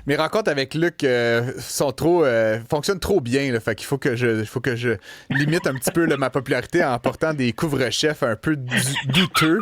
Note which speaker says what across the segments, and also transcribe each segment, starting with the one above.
Speaker 1: Mes rencontres avec Luc fonctionnent trop bien. Là, fait qu'il faut que je limite un petit peu là, ma popularité en portant des couvre-chefs un peu douteux.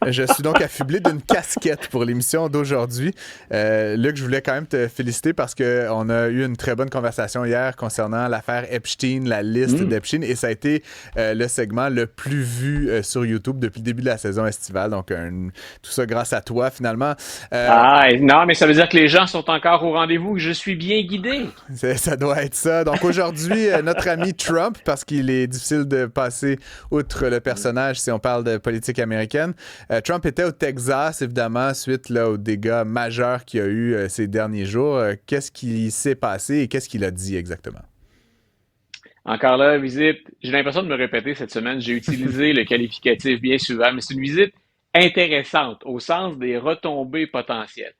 Speaker 1: Je suis donc affublé d'une casquette pour l'émission d'aujourd'hui. Luc, je voulais quand même te féliciter parce qu'on a eu une très bonne conversation hier concernant l'affaire Epstein, la liste d'Epstein, et ça a été le segment le plus vu sur YouTube depuis le début de la saison estivale. Donc, tout ça grâce à toi, finalement.
Speaker 2: Non, mais ça veut dire que les gens sont encore au rendez-vous, que je suis bien guidé.
Speaker 1: Ça doit être ça. Donc aujourd'hui, notre ami Trump, parce qu'il est difficile de passer outre le personnage si on parle de politique américaine, Trump était au Texas, évidemment, suite là, aux dégâts majeurs qu'il y a eu ces derniers jours. Qu'est-ce qui s'est passé et qu'est-ce qu'il a dit exactement?
Speaker 2: Encore là, visite, j'ai l'impression de me répéter cette semaine, j'ai utilisé le qualificatif bien souvent, mais c'est une visite intéressante au sens des retombées potentielles.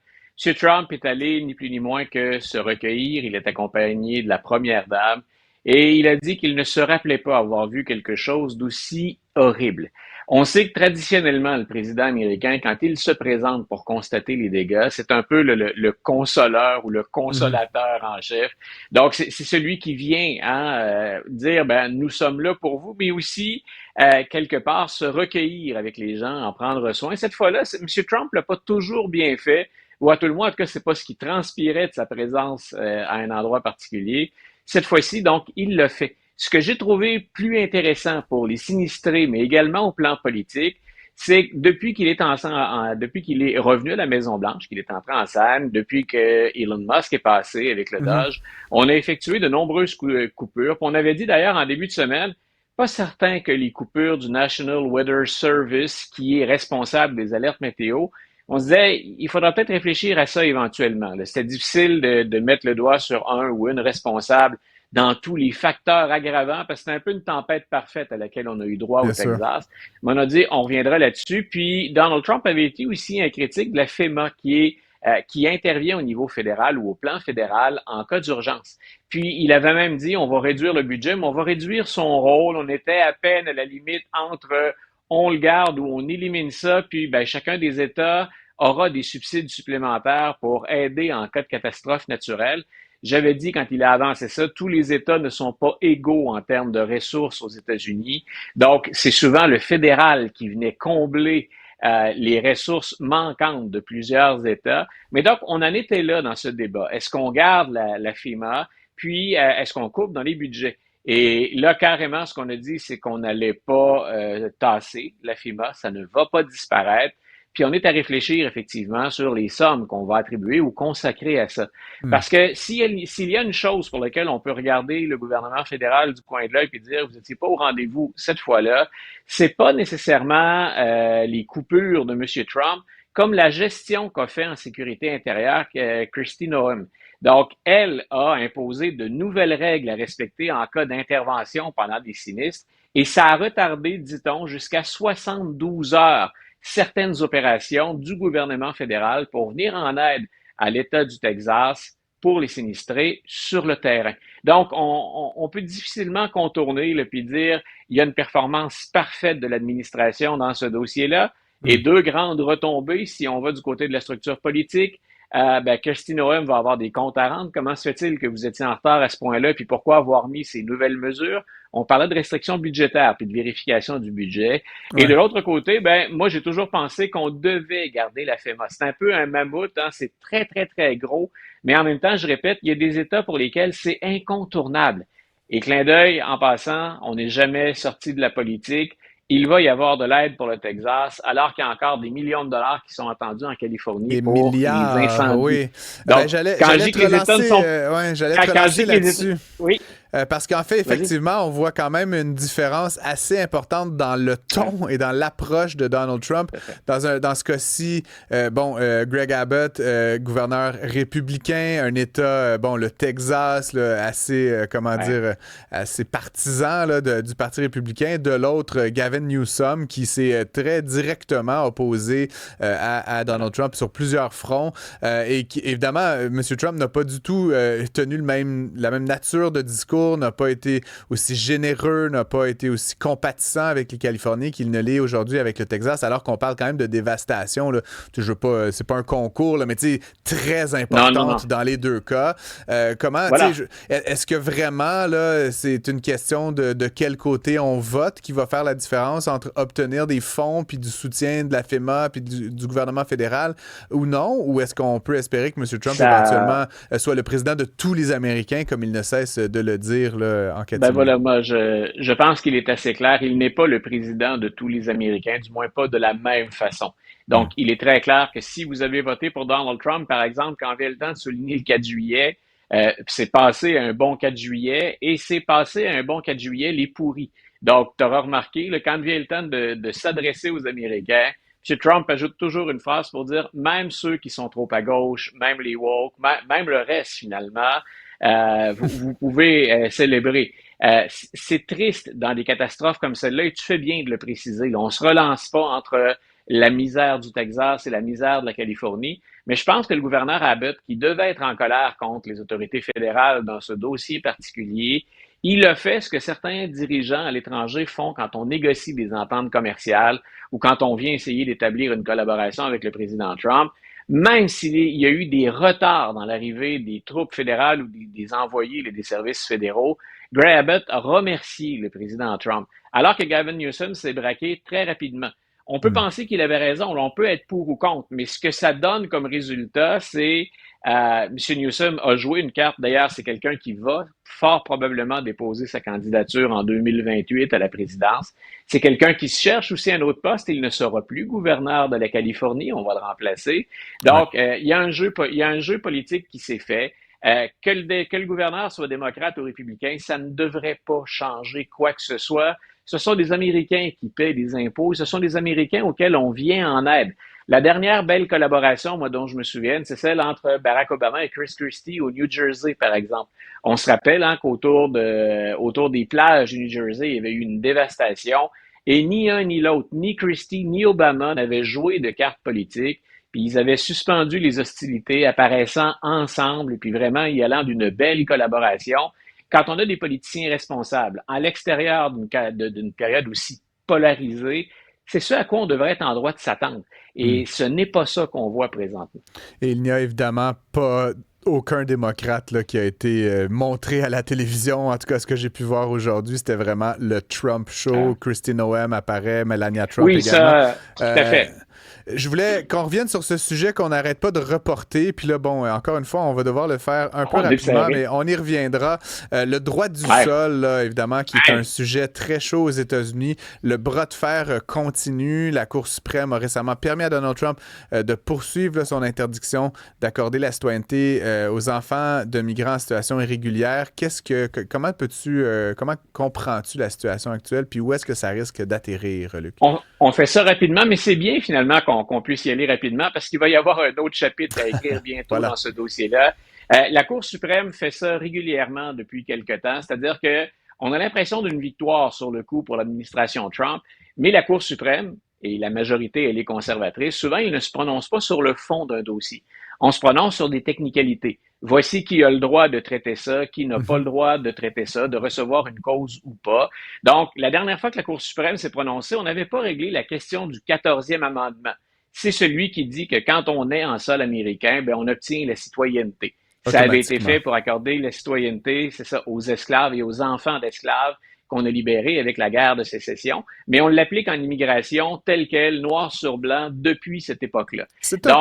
Speaker 2: M. Trump est allé ni plus ni moins que se recueillir, il est accompagné de la première dame et il a dit qu'il ne se rappelait pas avoir vu quelque chose d'aussi horrible. On sait que traditionnellement, le président américain, quand il se présente pour constater les dégâts, c'est un peu le consoleur ou le
Speaker 1: Mhm.
Speaker 2: consolateur en chef. Donc, c'est celui qui vient dire, ben, nous sommes là pour vous, mais aussi, quelque part, se recueillir avec les gens, en prendre soin. Cette fois-là, M. Trump l'a pas toujours bien fait, ou à tout le moins, en tout cas, c'est pas ce qui transpirait de sa présence à un endroit particulier. Cette fois-ci, donc, il l'a fait. Ce que j'ai trouvé plus intéressant pour les sinistrés, mais également au plan politique, c'est que depuis qu'il est revenu à la Maison-Blanche, qu'il est entré en scène, depuis que Elon Musk est passé avec le
Speaker 1: Mhm.
Speaker 2: Dodge, on a effectué de nombreuses coupures. Puis on avait dit d'ailleurs en début de semaine, pas certain que les coupures du National Weather Service, qui est responsable des alertes météo, on se disait, il faudra peut-être réfléchir à ça éventuellement. C'était difficile de mettre le doigt sur un ou une responsable dans tous les facteurs aggravants, parce que c'est un peu une tempête parfaite à laquelle on a eu droit au
Speaker 1: Bien sûr.
Speaker 2: Texas. Mais on a dit, on reviendra là-dessus. Puis Donald Trump avait été aussi un critique de la FEMA, qui intervient au niveau fédéral ou au plan fédéral en cas d'urgence. Puis il avait même dit, on va réduire le budget, mais on va réduire son rôle. On était à peine à la limite entre on le garde ou on élimine ça, puis ben, chacun des États aura des subsides supplémentaires pour aider en cas de catastrophe naturelle. J'avais dit quand il a avancé ça, tous les États ne sont pas égaux en termes de ressources aux États-Unis. Donc, c'est souvent le fédéral qui venait combler les ressources manquantes de plusieurs États. Mais donc, on en était là dans ce débat. Est-ce qu'on garde la FEMA, puis est-ce qu'on coupe dans les budgets? Et là, carrément, ce qu'on a dit, c'est qu'on n'allait pas tasser la FEMA, ça ne va pas disparaître. Puis on est à réfléchir effectivement sur les sommes qu'on va attribuer ou consacrer à ça.
Speaker 1: Hmm.
Speaker 2: Parce que s'il y a une chose pour laquelle on peut regarder le gouvernement fédéral du coin de l'œil et dire vous n'étiez pas au rendez-vous cette fois-là, c'est pas nécessairement les coupures de M. Trump, comme la gestion qu'a fait en sécurité intérieure Kristi Noem. Donc, elle a imposé de nouvelles règles à respecter en cas d'intervention pendant des sinistres et ça a retardé, dit-on, jusqu'à 72 heures certaines opérations du gouvernement fédéral pour venir en aide à l'État du Texas pour les sinistrés sur le terrain. Donc, on peut difficilement contourner le puis dire il y a une performance parfaite de l'administration dans ce dossier-là. Et
Speaker 1: Hmm.
Speaker 2: deux grandes retombées, si on va du côté de la structure politique, ben, Kirsty Noem va avoir des comptes à rendre. Comment se fait-il que vous étiez en retard à ce point-là? Puis pourquoi avoir mis ces nouvelles mesures? On parlait de restrictions budgétaires puis de vérification du budget. Et de
Speaker 1: Ouais.
Speaker 2: l'autre côté, ben, moi, j'ai toujours pensé qu'on devait garder la FEMA. C'est un peu un mammouth, hein? C'est très, très, très gros. Mais en même temps, je répète, il y a des États pour lesquels c'est incontournable. Et clin d'œil, en passant, on n'est jamais sorti de la politique. Il va y avoir de l'aide pour le Texas, alors qu'il y a encore des millions de dollars qui sont attendus en Californie
Speaker 1: Des
Speaker 2: pour les
Speaker 1: milliards,
Speaker 2: incendies.
Speaker 1: oui. Ben,
Speaker 2: Donc, quand je
Speaker 1: j'allais
Speaker 2: dis
Speaker 1: te
Speaker 2: que les États ne
Speaker 1: relancer,
Speaker 2: sont...
Speaker 1: ouais, j'allais te
Speaker 2: Quand je
Speaker 1: relancer
Speaker 2: dis que les États...
Speaker 1: là-dessus.
Speaker 2: Oui,
Speaker 1: Parce qu'en fait,
Speaker 2: vas-y.
Speaker 1: effectivement, on voit quand même une différence assez importante dans le
Speaker 2: Ouais,
Speaker 1: ton et dans l'approche de Donald Trump.
Speaker 2: tout à fait.
Speaker 1: Dans ce cas-ci, Greg Abbott, gouverneur républicain, un État, le Texas, là, assez,
Speaker 2: Ouais.
Speaker 1: assez partisan là, du Parti républicain. De l'autre, Gavin Newsom, qui s'est très directement opposé à Donald Trump sur plusieurs fronts. Et qui, évidemment, M. Trump n'a pas du tout tenu la même nature de discours discours n'a pas été aussi généreux, n'a pas été aussi compatissant avec les Californiens qu'il ne l'est aujourd'hui avec le Texas, alors qu'on parle quand même de dévastation. Là. Je veux pas, c'est pas un concours, là, mais très importante dans les deux cas. Comment, voilà. Est-ce que vraiment, là, c'est une question de quel côté on vote qui va faire la différence entre obtenir des fonds puis du soutien de la FEMA puis du gouvernement fédéral ou non? Ou est-ce qu'on peut espérer que M. Trump éventuellement soit le président de tous les Américains, comme il ne cesse de le dire là, en catimini?
Speaker 2: Voilà, moi, je pense qu'il est assez clair. Il n'est pas le président de tous les Américains, du moins pas de la même façon. Donc, il est très clair que si vous avez voté pour Donald Trump, par exemple, quand vient le temps de souligner le 4 juillet, c'est passé un bon 4 juillet et c'est passé un bon 4 juillet les pourris. Donc, tu auras remarqué, là, quand vient le temps de s'adresser aux Américains, M. Trump ajoute toujours une phrase pour dire même ceux qui sont trop à gauche, même les woke, même le reste finalement, vous pouvez célébrer. C'est triste dans des catastrophes comme celle-là et tu fais bien de le préciser. Là, on ne se relance pas entre la misère du Texas et la misère de la Californie. Mais je pense que le gouverneur Abbott, qui devait être en colère contre les autorités fédérales dans ce dossier particulier, il a fait ce que certains dirigeants à l'étranger font quand on négocie des ententes commerciales ou quand on vient essayer d'établir une collaboration avec le président Trump. Même s'il y a eu des retards dans l'arrivée des troupes fédérales ou des envoyés des services fédéraux, Greg Abbott a remercié le président Trump, alors que Gavin Newsom s'est braqué très rapidement. On peut penser qu'il avait raison, on peut être pour ou contre, mais ce que ça donne comme résultat, c'est M. Newsom a joué une carte. D'ailleurs, c'est quelqu'un qui va fort probablement déposer sa candidature en 2028 à la présidence. C'est quelqu'un qui se cherche aussi un autre poste. Il ne sera plus gouverneur de la Californie, on va le remplacer. Donc, il y a un jeu politique qui s'est fait. Que le gouverneur soit démocrate ou républicain, ça ne devrait pas changer quoi que ce soit. Ce sont des Américains qui paient des impôts. Ce sont des Américains auxquels on vient en aide. La dernière belle collaboration, moi, dont je me souviens, c'est celle entre Barack Obama et Chris Christie au New Jersey, par exemple. On se rappelle qu'autour des plages du New Jersey, il y avait eu une dévastation et ni un ni l'autre, ni Christie ni Obama n'avaient joué de cartes politiques. Puis ils avaient suspendu les hostilités, apparaissant ensemble et puis vraiment y allant d'une belle collaboration. Quand on a des politiciens responsables à l'extérieur d'une période aussi polarisée, c'est ce à quoi on devrait être en droit de s'attendre. Et ce n'est pas ça qu'on voit présentement.
Speaker 1: Et il n'y a évidemment pas aucun démocrate là, qui a été montré à la télévision. En tout cas, ce que j'ai pu voir aujourd'hui, c'était vraiment le Trump Show. Christine Noem apparaît, Melania Trump également.
Speaker 2: Ça, tout à fait.
Speaker 1: Je voulais qu'on revienne sur ce sujet qu'on n'arrête pas de reporter. Puis là, bon, encore une fois, on va devoir le faire un peu rapidement, mais on y reviendra. Le droit du sol, là, évidemment, qui est un sujet très chaud aux États-Unis. Le bras de fer continue. La Cour suprême a récemment permis à Donald Trump de poursuivre là, son interdiction d'accorder la citoyenneté aux enfants de migrants en situation irrégulière. Comment comprends-tu la situation actuelle? Puis où est-ce que ça risque d'atterrir, Luc?
Speaker 2: On fait ça rapidement, mais c'est bien finalement qu'on puisse y aller rapidement parce qu'il va y avoir un autre chapitre à écrire bientôt dans ce dossier-là. La Cour suprême fait ça régulièrement depuis quelque temps, c'est-à-dire qu'on a l'impression d'une victoire sur le coup pour l'administration Trump, mais la Cour suprême, et la majorité, elle est conservatrice, souvent, ils ne se prononcent pas sur le fond d'un dossier. On se prononce sur des technicalités. Voici qui a le droit de traiter ça, qui n'a pas le droit de traiter ça, de recevoir une cause ou pas. Donc, la dernière fois que la Cour suprême s'est prononcée, on n'avait pas réglé la question du 14e amendement. C'est celui qui dit que quand on est en sol américain, on obtient la citoyenneté. Ça avait été fait pour accorder la citoyenneté, c'est ça, aux esclaves et aux enfants d'esclaves qu'on a libérés avec la guerre de sécession, mais on l'applique en immigration telle qu'elle, noir sur blanc, depuis cette époque-là.
Speaker 1: C'est un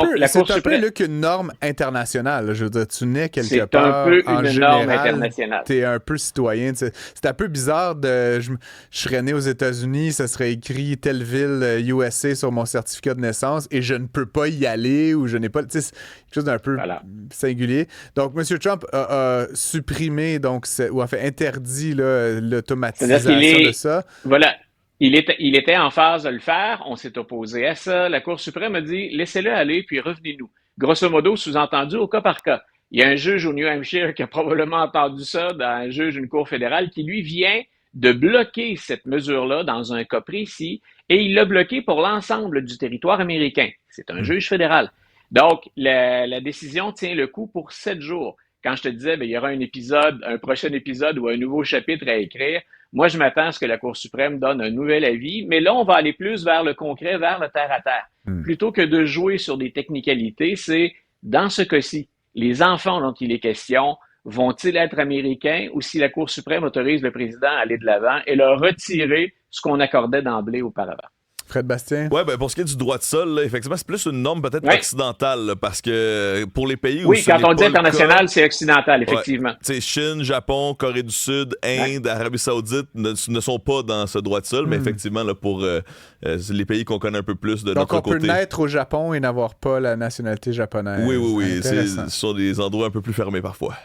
Speaker 1: peu Luc, une norme internationale. Je veux dire, tu nais quelque part.
Speaker 2: C'est un peu une norme internationale.
Speaker 1: Tu es un peu citoyen. C'est un peu bizarre je serais né aux États-Unis, ça serait écrit telle ville USA sur mon certificat de naissance et je ne peux pas y aller ou je n'ai pas. C'est quelque chose d'un peu singulier. Donc, M. Trump a supprimé, ou a fait interdit l'automatisation de ça.
Speaker 2: Voilà. Il était en phase de le faire. On s'est opposé à ça. La Cour suprême a dit laissez-le aller puis revenez-nous. Grosso modo, sous-entendu au cas par cas. Il y a un juge au New Hampshire qui a probablement entendu ça, un juge d'une cour fédérale, qui lui vient de bloquer cette mesure-là dans un cas précis et il l'a bloqué pour l'ensemble du territoire américain. C'est un juge fédéral. Donc, la décision tient le coup pour 7 jours. quand je te disais, il y aura un prochain épisode ou un nouveau chapitre à écrire, moi, je m'attends à ce que la Cour suprême donne un nouvel avis, mais là, on va aller plus vers le concret, vers le terre-à-terre. Plutôt que de jouer sur des technicalités, c'est, dans ce cas-ci, les enfants dont il est question, vont-ils être américains ou si la Cour suprême autorise le président à aller de l'avant et leur retirer ce qu'on accordait d'emblée auparavant?
Speaker 1: Fred Bastien?
Speaker 3: Ouais, pour ce qui est du droit de sol, là, effectivement, c'est plus une norme peut-être occidentale, là, parce que pour les pays où
Speaker 2: oui, quand on dit international,
Speaker 3: cas,
Speaker 2: c'est occidental, effectivement.
Speaker 3: Chine, Japon, Corée du Sud, Inde, Arabie Saoudite ne sont pas dans ce droit de sol, mais effectivement, là, pour les pays qu'on connaît un peu plus de notre côté.
Speaker 1: Donc, on peut naître au Japon et n'avoir pas la nationalité japonaise.
Speaker 3: Oui. Ce sont des endroits un peu plus fermés parfois.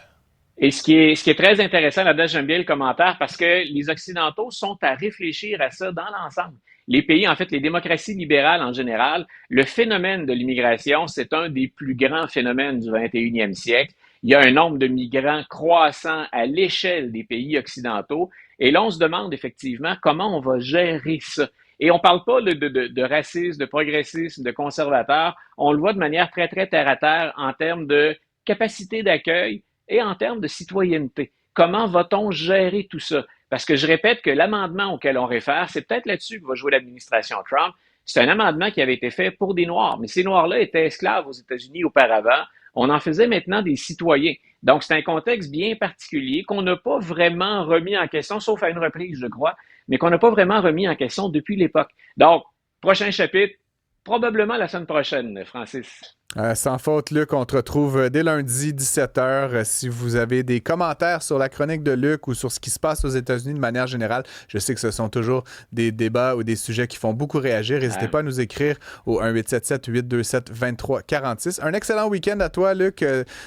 Speaker 2: Et ce qui est très intéressant là-dedans, j'aime bien le commentaire parce que les Occidentaux sont à réfléchir à ça dans l'ensemble. Les pays, en fait, les démocraties libérales en général, le phénomène de l'immigration, c'est un des plus grands phénomènes du 21e siècle. Il y a un nombre de migrants croissant à l'échelle des pays occidentaux. Et là, on se demande effectivement comment on va gérer ça. Et on ne parle pas de racisme, de progressisme, de conservateur. On le voit de manière très, très terre-à-terre en termes de capacité d'accueil et en termes de citoyenneté. Comment va-t-on gérer tout ça? Parce que je répète que l'amendement auquel on réfère, c'est peut-être là-dessus que va jouer l'administration Trump. C'est un amendement qui avait été fait pour des Noirs, mais ces Noirs-là étaient esclaves aux États-Unis auparavant. On en faisait maintenant des citoyens. Donc, c'est un contexte bien particulier qu'on n'a pas vraiment remis en question, sauf à une reprise, je crois, mais qu'on n'a pas vraiment remis en question depuis l'époque. Donc, prochain chapitre, probablement la semaine prochaine, Francis.
Speaker 1: Sans faute, Luc, on te retrouve dès lundi, 17h. Si vous avez des commentaires sur la chronique de Luc ou sur ce qui se passe aux États-Unis de manière générale, je sais que ce sont toujours des débats ou des sujets qui font beaucoup réagir. N'hésitez pas à nous écrire au 1877-827-2346. Un excellent week-end à toi, Luc.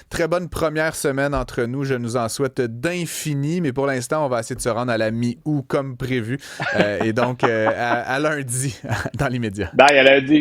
Speaker 1: Très bonne première semaine entre nous. Je nous en souhaite d'infini, mais pour l'instant, on va essayer de se rendre à la mi-août comme prévu. Et donc, à lundi, dans l'immédiat.
Speaker 2: Bye, à lundi.